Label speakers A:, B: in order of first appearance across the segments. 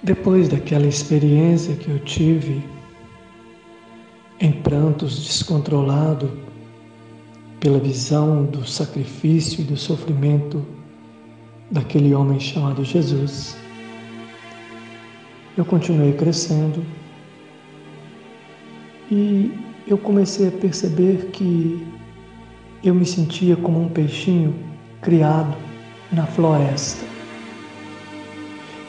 A: Depois daquela experiência que eu tive em prantos descontrolado pela visão do sacrifício e do sofrimento daquele homem chamado Jesus, eu continuei crescendo e eu comecei a perceber que eu me sentia como um peixinho criado na floresta.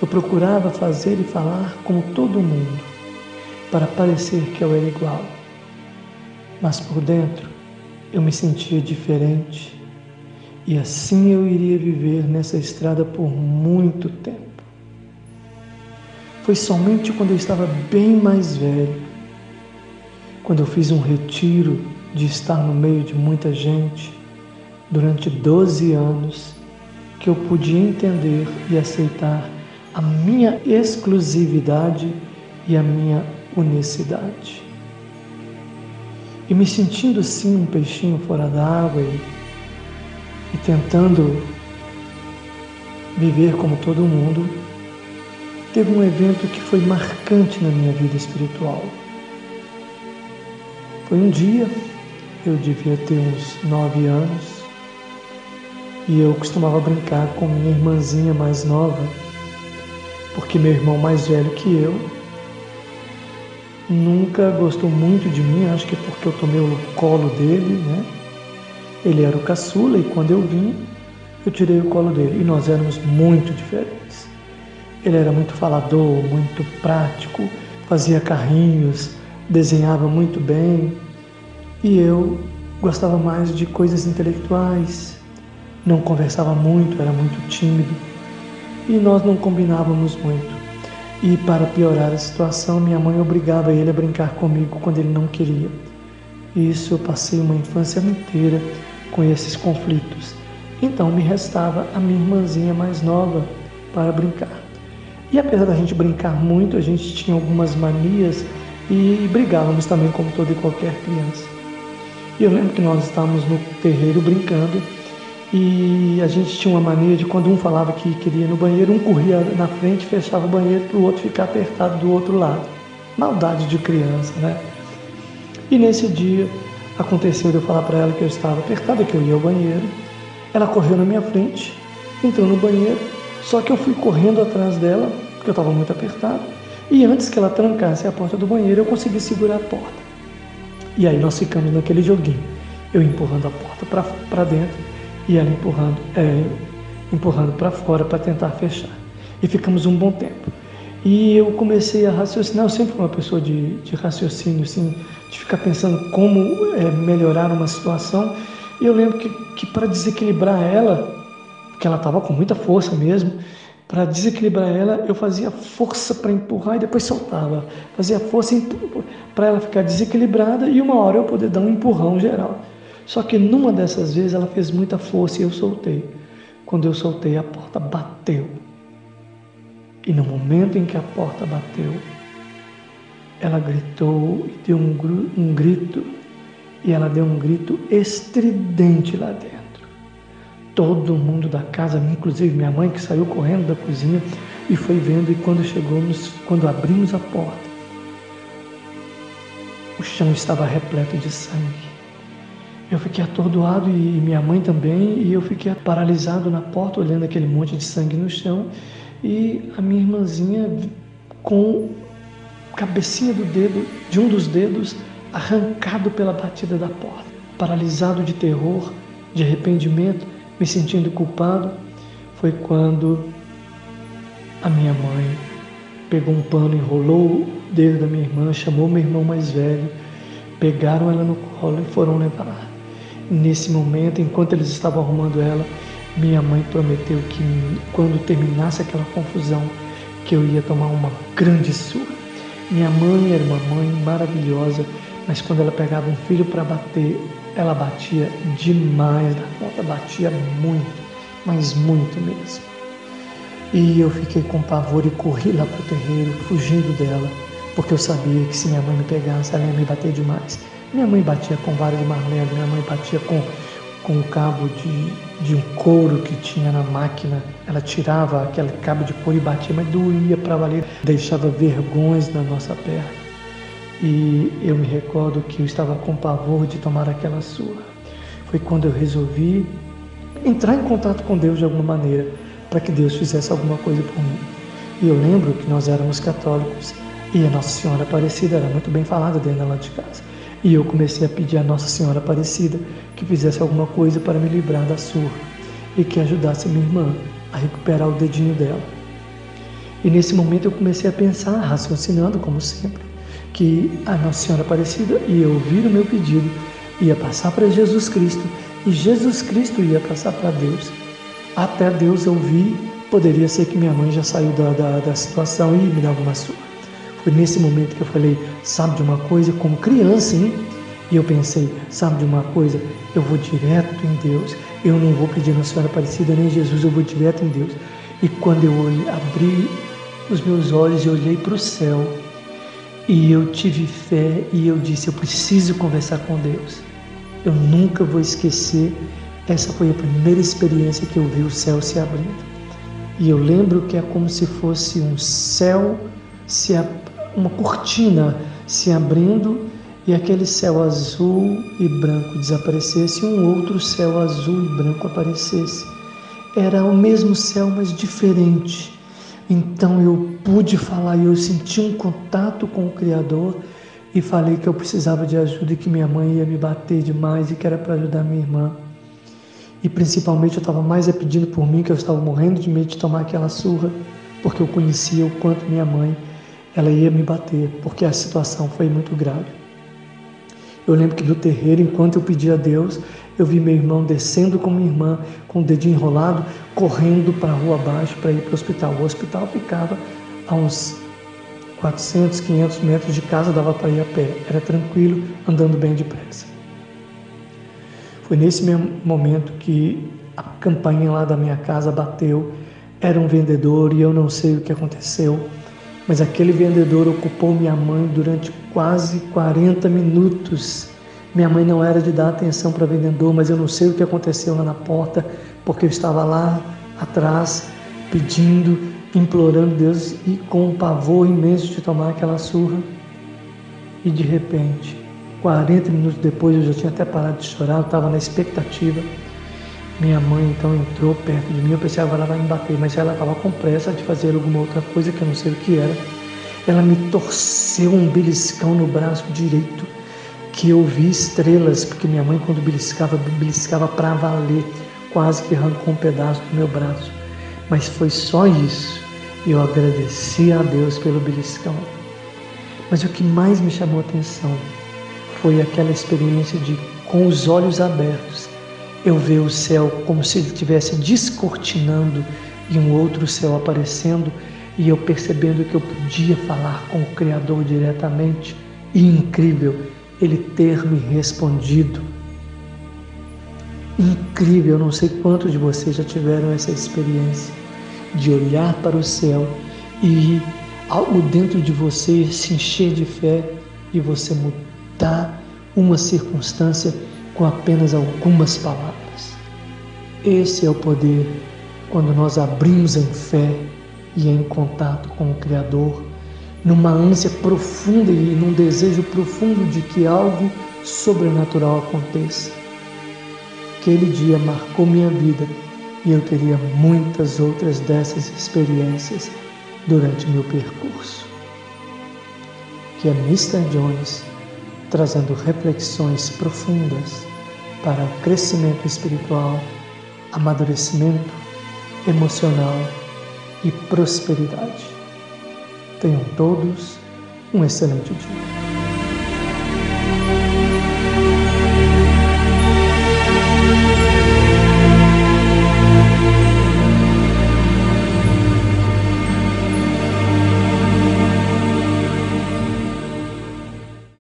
A: Eu procurava fazer e falar como todo mundo, para parecer que eu era igual. Mas por dentro, eu me sentia diferente. E assim eu iria viver nessa estrada por muito tempo. Foi somente quando eu estava bem mais velho, quando eu fiz um retiro de estar no meio de muita gente, durante 12 anos, que eu pude entender e aceitar a minha exclusividade e a minha unicidade. E me sentindo assim um peixinho fora d'água e tentando viver como todo mundo, teve um evento que foi marcante na minha vida espiritual. Foi um dia, eu devia ter uns 9 anos, e eu costumava brincar com minha irmãzinha mais nova, porque meu irmão mais velho que eu nunca gostou muito de mim, acho que porque eu tomei o colo dele, né? Ele era o caçula e quando eu vim, eu tirei o colo dele e nós éramos muito diferentes. Ele era muito falador, muito prático, fazia carrinhos, desenhava muito bem e eu gostava mais de coisas intelectuais, não conversava muito, era muito tímido. E nós não combinávamos muito. E para piorar a situação, minha mãe obrigava ele a brincar comigo quando ele não queria. E isso eu passei uma infância inteira com esses conflitos. Então me restava a minha irmãzinha mais nova para brincar. E apesar da gente brincar muito, a gente tinha algumas manias e brigávamos também como toda e qualquer criança. E eu lembro que nós estávamos no terreiro brincando e a gente tinha uma mania de quando um falava que queria ir no banheiro, um corria na frente, fechava o banheiro para o outro ficar apertado do outro lado. Maldade de criança, né? E nesse dia aconteceu de eu falar para ela que eu estava apertada, que eu ia ao banheiro. Ela correu na minha frente, entrou no banheiro, só que eu fui correndo atrás dela, porque eu estava muito apertado. E antes que ela trancasse a porta do banheiro, eu consegui segurar a porta. E aí nós ficamos naquele joguinho, eu empurrando a porta para dentro, e ela empurrando para fora para tentar fechar. E ficamos um bom tempo. E eu comecei a raciocinar, eu sempre fui uma pessoa de raciocínio, assim, de ficar pensando como melhorar uma situação. E eu lembro que para desequilibrar ela, porque ela estava com muita força mesmo, para desequilibrar ela, eu fazia força para empurrar e depois soltava. Fazia força para ela ficar desequilibrada e uma hora eu poder dar um empurrão geral. Só que numa dessas vezes ela fez muita força e eu soltei. Quando eu soltei, a porta bateu. E no momento em que a porta bateu, ela gritou e deu um grito. E ela deu um grito estridente lá dentro. Todo mundo da casa, inclusive minha mãe, que saiu correndo da cozinha e foi vendo. E quando abrimos a porta, o chão estava repleto de sangue. Eu fiquei atordoado e minha mãe também, e eu fiquei paralisado na porta, olhando aquele monte de sangue no chão, e a minha irmãzinha com a cabecinha de um dos dedos, arrancado pela batida da porta. Paralisado de terror, de arrependimento, me sentindo culpado, foi quando a minha mãe pegou um pano, enrolou o dedo da minha irmã, chamou meu irmão mais velho, pegaram ela no colo e foram levar. Nesse momento, enquanto eles estavam arrumando ela, minha mãe prometeu que quando terminasse aquela confusão, que eu ia tomar uma grande surra. Minha mãe era uma mãe maravilhosa, mas quando ela pegava um filho para bater, ela batia demais da conta, batia muito, mas muito mesmo. E eu fiquei com pavor e corri lá para o terreiro, fugindo dela, porque eu sabia que se minha mãe me pegasse, ela ia me bater demais. Minha mãe batia com vara de marmelo, minha mãe batia com com um cabo de um couro que tinha na máquina. Ela tirava aquele cabo de couro e batia, mas doía para valer, deixava vergões na nossa perna. E eu me recordo que eu estava com pavor de tomar aquela surra. Foi quando eu resolvi entrar em contato com Deus de alguma maneira, para que Deus fizesse alguma coisa por mim. E eu lembro que nós éramos católicos e a Nossa Senhora Aparecida era muito bem falada dentro lá de casa. E eu comecei a pedir a Nossa Senhora Aparecida que fizesse alguma coisa para me livrar da surra e que ajudasse minha irmã a recuperar o dedinho dela. E nesse momento eu comecei a pensar, raciocinando como sempre, que a Nossa Senhora Aparecida ia ouvir o meu pedido, ia passar para Jesus Cristo e Jesus Cristo ia passar para Deus. Até Deus ouvir, poderia ser que minha mãe já saiu da situação e me dava uma surra. Foi nesse momento que eu falei, sabe de uma coisa, como criança, hein? E eu pensei, sabe de uma coisa, eu vou direto em Deus, eu não vou pedir a Nossa Senhora Aparecida nem Jesus, eu vou direto em Deus. E quando eu abri os meus olhos e olhei para o céu, e eu tive fé e eu disse, eu preciso conversar com Deus. Eu nunca vou esquecer, essa foi a primeira experiência que eu vi o céu se abrindo. E eu lembro que é como se fosse um céu, uma cortina se abrindo e aquele céu azul e branco desaparecesse e um outro céu azul e branco aparecesse. Era o mesmo céu, mas diferente. Então eu pude falar e eu senti um contato com o Criador e falei que eu precisava de ajuda e que minha mãe ia me bater demais e que era para ajudar minha irmã. E principalmente eu estava mais pedindo por mim, que eu estava morrendo de medo de tomar aquela surra, porque eu conhecia o quanto minha mãe ela ia me bater, porque a situação foi muito grave. Eu lembro que do terreiro, enquanto eu pedia a Deus, eu vi meu irmão descendo com minha irmã, com o dedinho enrolado, correndo para a rua abaixo para ir para o hospital. O hospital ficava a uns 400, 500 metros de casa, dava para ir a pé. Era tranquilo, andando bem depressa. Foi nesse mesmo momento que a campainha lá da minha casa bateu. Era um vendedor e eu não sei o que aconteceu, mas aquele vendedor ocupou minha mãe durante quase 40 minutos. Minha mãe não era de dar atenção para vendedor, mas eu não sei o que aconteceu lá na porta, porque eu estava lá atrás pedindo, implorando Deus e com um pavor imenso de tomar aquela surra. E de repente, 40 minutos depois, eu já tinha até parado de chorar, eu estava na expectativa. Minha mãe então entrou perto de mim, eu pensei, agora ela vai me bater, mas ela estava com pressa de fazer alguma outra coisa que eu não sei o que era. Ela me torceu um beliscão no braço direito, que eu vi estrelas, porque minha mãe quando beliscava para valer, quase que arrancou um pedaço do meu braço. Mas foi só isso, e eu agradeci a Deus pelo beliscão. Mas o que mais me chamou a atenção foi aquela experiência de, com os olhos abertos, eu ver o céu como se ele estivesse descortinando e um outro céu aparecendo, e eu percebendo que eu podia falar com o Criador diretamente, e incrível, ele ter me respondido. Incrível, eu não sei quantos de vocês já tiveram essa experiência de olhar para o céu e algo dentro de você se encher de fé e você mudar uma circunstância com apenas algumas palavras. Esse é o poder quando nós abrimos em fé e em contato com o Criador, numa ânsia profunda e num desejo profundo de que algo sobrenatural aconteça. Aquele dia marcou minha vida e eu teria muitas outras dessas experiências durante meu percurso. Que é Mr. Jones trazendo reflexões profundas para o crescimento espiritual, amadurecimento emocional e prosperidade. Tenham todos um excelente dia.